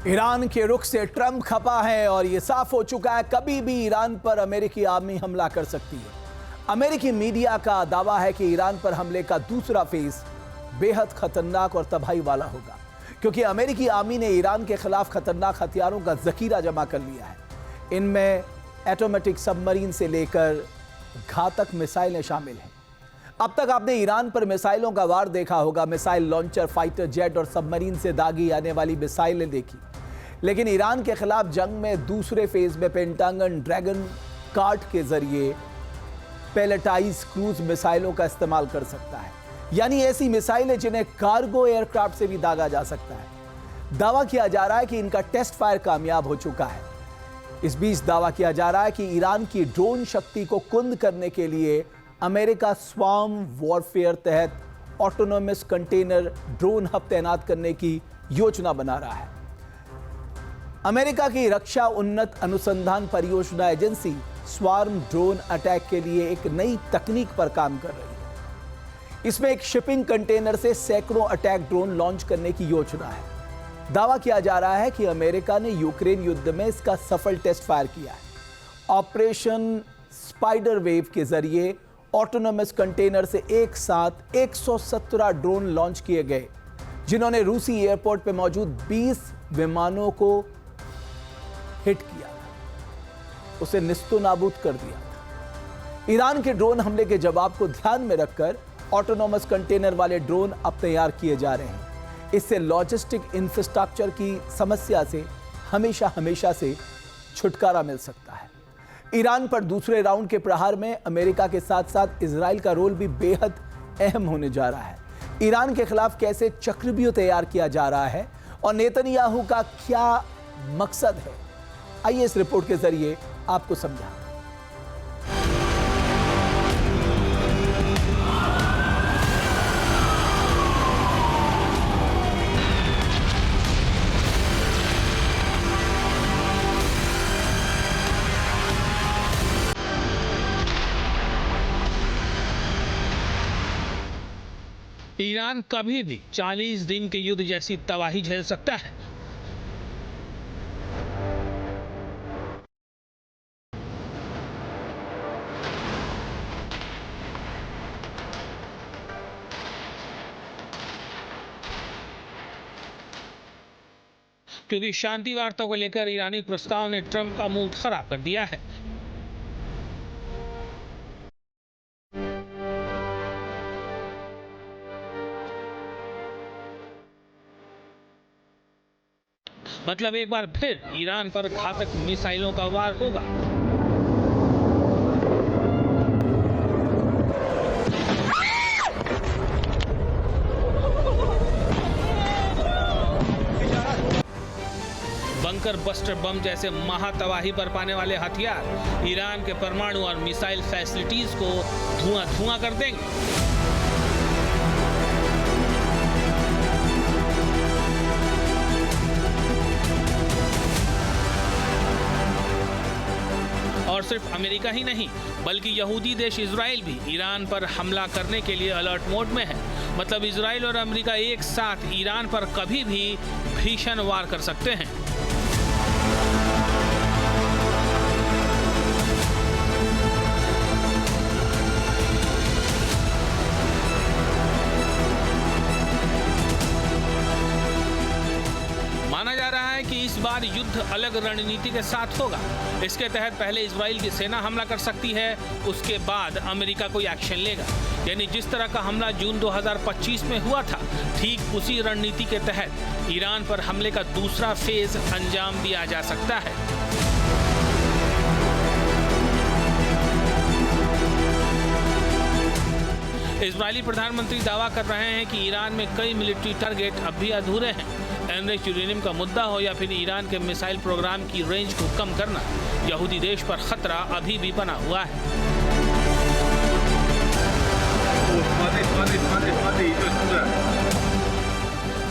Iran के रुख से ट्रंप खपा है और ये साफ हो चुका है कभी भी ईरान पर अमेरिकी आर्मी हमला कर सकती है। अमेरिकी मीडिया का दावा है कि ईरान पर हमले का दूसरा फेज बेहद खतरनाक और तबाही वाला होगा, क्योंकि अमेरिकी आर्मी ने ईरान के खिलाफ खतरनाक हथियारों का जखीरा जमा कर लिया है। इनमें ऑटोमेटिक सबमरीन से लेकर घातक मिसाइलें शामिल हैं। अब तक आपने ईरान पर मिसाइलों का वार देखा होगा, मिसाइल लॉन्चर, फाइटर जेट और सबमरीन से दागी आने वाली मिसाइलें देखी। लेकिन ईरान के खिलाफ जंग में दूसरे फेज में पेंटागन ड्रैगन कार्ट के जरिए पैलेटाइज क्रूज मिसाइलों का इस्तेमाल कर सकता है, यानी ऐसी मिसाइलें जिन्हें कार्गो एयरक्राफ्ट से भी दागा जा सकता है। दावा किया जा रहा है कि इनका टेस्ट फायर कामयाब हो चुका है। इस बीच दावा किया जा रहा है कि ईरान की ड्रोन शक्ति को कुंद करने के लिए अमेरिका स्वार्म वॉरफेयर तहत ऑटोनोमस कंटेनर ड्रोन हब तैनात करने की योजना बना रहा है। अमेरिका की रक्षा उन्नत अनुसंधान परियोजना एजेंसी स्वार्म ड्रोन अटैक के लिए एक नई तकनीक पर काम कर रही है। इसमें एक शिपिंग कंटेनर से सैकड़ों अटैक ड्रोन लॉन्च करने की योजना है। दावा किया जा रहा है कि अमेरिका ने यूक्रेन युद्ध में इसका सफल टेस्ट फायर किया है। ऑपरेशन स्पाइडर वेव के जरिए ऑटोनोमस कंटेनर से एक साथ 117 ड्रोन लॉन्च किए गए, जिन्होंने रूसी एयरपोर्ट पर मौजूद 20 विमानों को हिट किया, उसे निस्तो नाबूद कर दिया था। ईरान के ड्रोन हमले के जवाब को ध्यान में रखकर ऑटोनोमस कंटेनर वाले ड्रोन अब तैयार किए जा रहे हैं। इससे लॉजिस्टिक इंफ्रास्ट्रक्चर की समस्या से हमेशा से छुटकारा मिल सकता है। ईरान पर दूसरे राउंड के प्रहार में अमेरिका के साथ साथ इजराइल का रोल भी बेहद अहम होने जा रहा है। ईरान के खिलाफ कैसे चक्रव्यूह तैयार किया जा रहा है और नेतन्याहू का क्या मकसद है, आइए इस रिपोर्ट के जरिए आपको समझाएं। ईरान कभी भी 40 दिन के युद्ध जैसी तबाही झेल सकता है। क्योंकि शांति वार्ता को लेकर ईरानी प्रस्ताव ने ट्रंप का मूड खराब कर दिया है। मतलब एक बार फिर ईरान पर घातक मिसाइलों का वार होगा। बंकर बस्टर बम जैसे महातबाही बरपाने वाले हथियार ईरान के परमाणु और मिसाइल फैसिलिटीज को धुआं कर देंगे। और सिर्फ अमेरिका ही नहीं, बल्कि यहूदी देश इजराइल भी ईरान पर हमला करने के लिए अलर्ट मोड में है। मतलब इजराइल और अमेरिका एक साथ ईरान पर कभी भी भीषण वार कर सकते हैं। माना जा रहा है कि इस बार युद्ध अलग रणनीति के साथ होगा। इसके तहत पहले इजराइल की सेना हमला कर सकती है, उसके बाद अमेरिका कोई एक्शन लेगा। यानी जिस तरह का हमला जून 2025 में हुआ था, ठीक उसी रणनीति के तहत ईरान पर हमले का दूसरा फेज अंजाम दिया जा सकता है। इजरायली प्रधानमंत्री दावा कर रहे हैं कि ईरान में कई मिलिट्री टारगेट अब भी अधूरे हैं। एनरिच्ड यूरेनियम का मुद्दा हो या फिर ईरान के मिसाइल प्रोग्राम की रेंज को कम करना, यहूदी देश पर खतरा अभी भी बना हुआ है।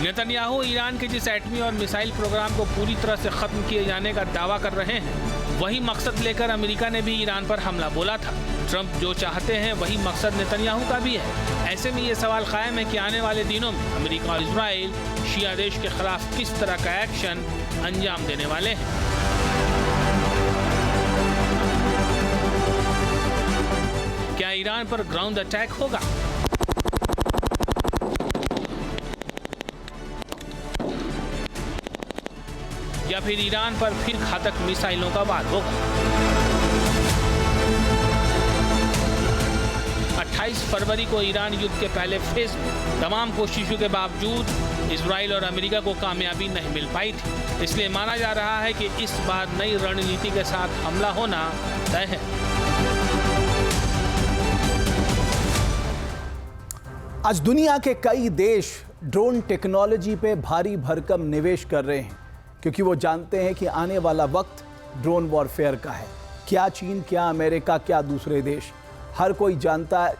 नेतन्याहू ईरान के जिस एटमी और मिसाइल प्रोग्राम को पूरी तरह से खत्म किए जाने का दावा कर रहे हैं, वही मकसद लेकर अमेरिका ने भी ईरान पर हमला बोला था। ट्रंप जो चाहते हैं वही मकसद नेतन्याहू का भी है। ऐसे में ये सवाल कायम है कि आने वाले दिनों में अमेरिका और इजराइल शिया देश के खिलाफ किस तरह का एक्शन अंजाम देने वाले हैं। क्या ईरान पर ग्राउंड अटैक होगा? या फिर ईरान पर फिर घातक मिसाइलों का वार होगा? 28 फरवरी को ईरान युद्ध के पहले फेज में तमाम कोशिशों के बावजूद इजराइल और अमेरिका को कामयाबी नहीं मिल पाई थी। इसलिए माना जा रहा है कि इस बार नई रणनीति के साथ हमला होना तय है। आज दुनिया के कई देश ड्रोन टेक्नोलॉजी पे भारी भरकम निवेश कर रहे हैं, क्योंकि वो जानते हैं कि आने वाला वक्त ड्रोन वॉरफेयर का है। क्या चीन, क्या अमेरिका, क्या दूसरे देश, हर कोई जानता है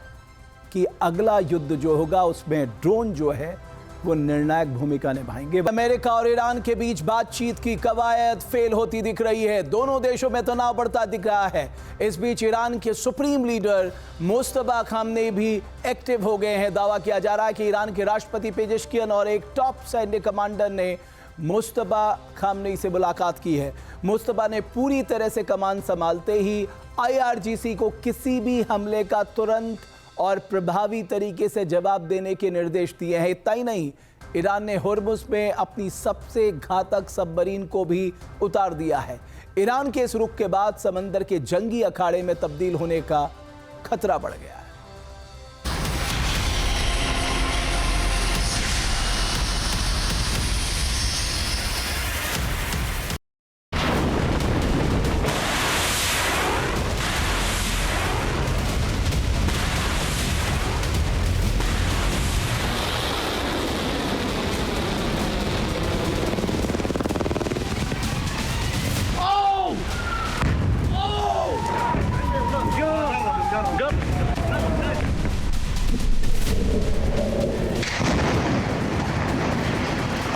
कि अगला युद्ध जो होगा उसमें ड्रोन जो है वो निर्णायक भूमिका निभाएंगे। अमेरिका और ईरान के बीच बातचीत की कवायद फेल होती दिख रही है। दोनों देशों में तनाव बढ़ता दिख रहा है। इस बीच ईरान के सुप्रीम लीडर मुस्तफा खामनेई भी एक्टिव हो गए हैं। दावा किया जा रहा है कि ईरान के राष्ट्रपति पेजेश्कियन और एक टॉप सैन्य कमांडर ने मुस्तफा खामनेई से मुलाकात की है। मुस्तफा ने पूरी तरह से कमान संभालते ही IRGC को किसी भी हमले का तुरंत और प्रभावी तरीके से जवाब देने के निर्देश दिए हैं। इतना ही नहीं, ईरान ने होर्मुज में अपनी सबसे घातक सबमरीन को भी उतार दिया है। ईरान के इस रुख के बाद समंदर के जंगी अखाड़े में तब्दील होने का खतरा बढ़ गया है।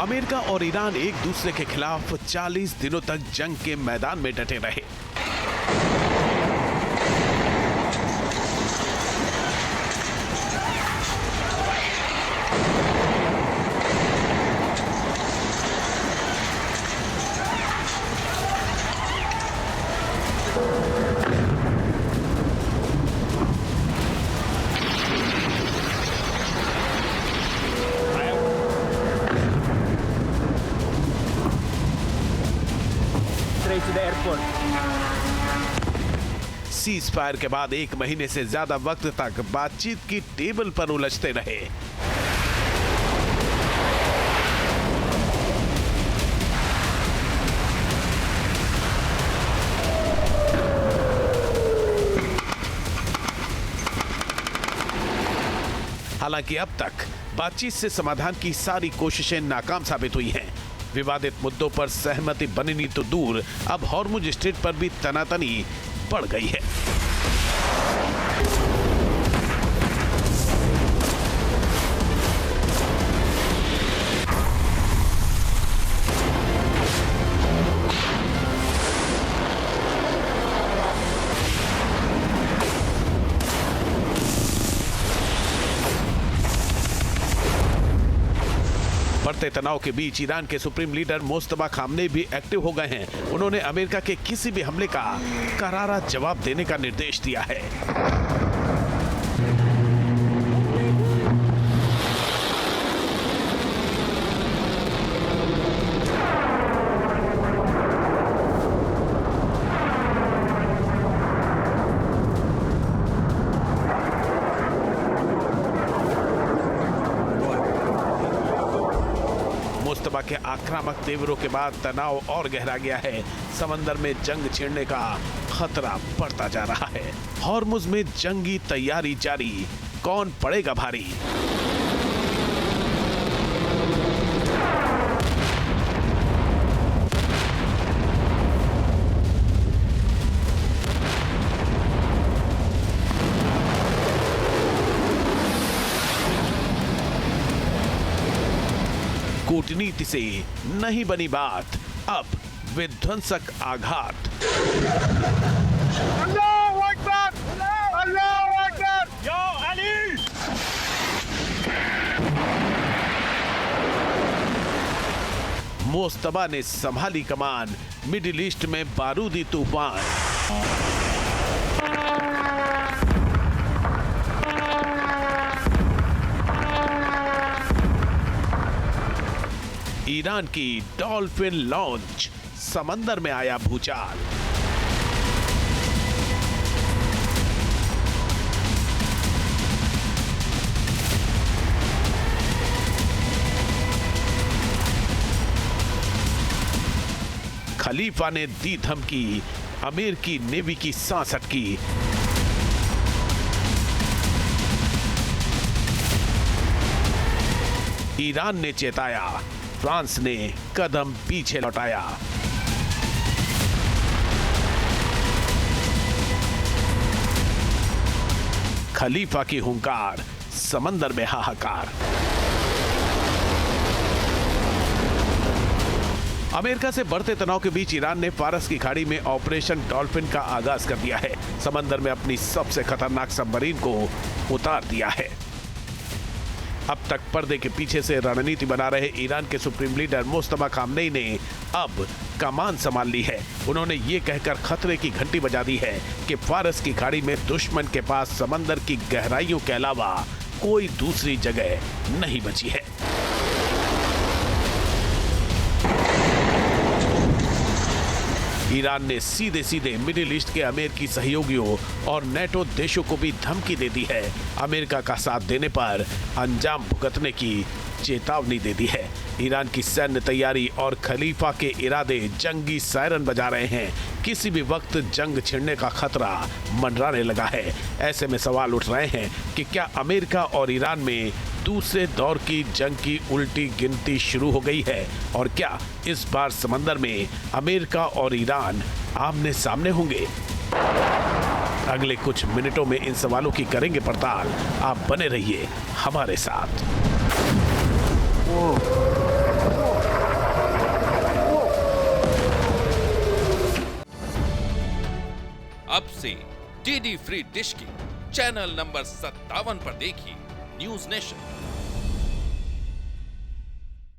अमेरिका और ईरान एक दूसरे के खिलाफ 40 दिनों तक जंग के मैदान में डटे रहे। सीज फायर के बाद 1 महीने से ज्यादा वक्त तक बातचीत की टेबल पर उलझते रहे। हालांकि अब तक बातचीत से समाधान की सारी कोशिशें नाकाम साबित हुई हैं। विवादित मुद्दों पर सहमति बननी तो दूर, अब हॉर्मुज स्ट्रेट पर भी तनातनी बढ़ गई है। बढ़ते तनाव के बीच ईरान के सुप्रीम लीडर मुस्तफा खामनेई भी एक्टिव हो गए हैं। उन्होंने अमेरिका के किसी भी हमले का करारा जवाब देने का निर्देश दिया है। मुस्तफा के आक्रामक तेवरों के बाद तनाव और गहरा गया है। समंदर में जंग छिड़ने का खतरा बढ़ता जा रहा है। हॉर्मुज में जंगी तैयारी जारी, कौन पड़ेगा भारी? कूटनीति से नहीं बनी बात, अब विध्वंसक आघात। मोस्तबा ने संभाली कमान, मिडिल ईस्ट में बारूदी तूफान। ईरान की डॉल्फिन लॉन्च, समंदर में आया भूचाल। खलीफा ने दी धमकी, अमेरिकी नेवी की सांस अटकी। ईरान ने चेताया, फ्रांस ने कदम पीछे लौटाया। खलीफा की हुंकार, समंदर में हाहाकार। अमेरिका से बढ़ते तनाव के बीच ईरान ने फारस की खाड़ी में ऑपरेशन डॉल्फिन का आगाज कर दिया है। समंदर में अपनी सबसे खतरनाक सबमरीन को उतार दिया है। अब तक पर्दे के पीछे से रणनीति बना रहे ईरान के सुप्रीम लीडर मुस्तफा खामनेई ने अब कमान संभाल ली है। उन्होंने ये कहकर खतरे की घंटी बजा दी है कि फारस की खाड़ी में दुश्मन के पास समंदर की गहराइयों के अलावा कोई दूसरी जगह नहीं बची है। ईरान ने सीधे सीधे मिडिल ईस्ट के अमेरिकी सहयोगियों और नेटो देशों को भी धमकी दे दी है। अमेरिका का साथ देने पर अंजाम भुगतने की चेतावनी दे दी है। ईरान की सैन्य तैयारी और खलीफा के इरादे जंगी सायरन बजा रहे हैं। किसी भी वक्त जंग छिड़ने का खतरा मंडराने लगा है। ऐसे में सवाल उठ रहे हैं कि क्या अमेरिका और ईरान में दूसरे दौर की जंग की उल्टी गिनती शुरू हो गई है, और क्या इस बार समंदर में अमेरिका और ईरान आमने सामने होंगे? अगले कुछ मिनटों में इन सवालों की करेंगे पड़ताल। आप बने रहिए हमारे साथ। अब से डीडी फ्री डिश की चैनल नंबर 57 पर देखिए न्यूज नेशन।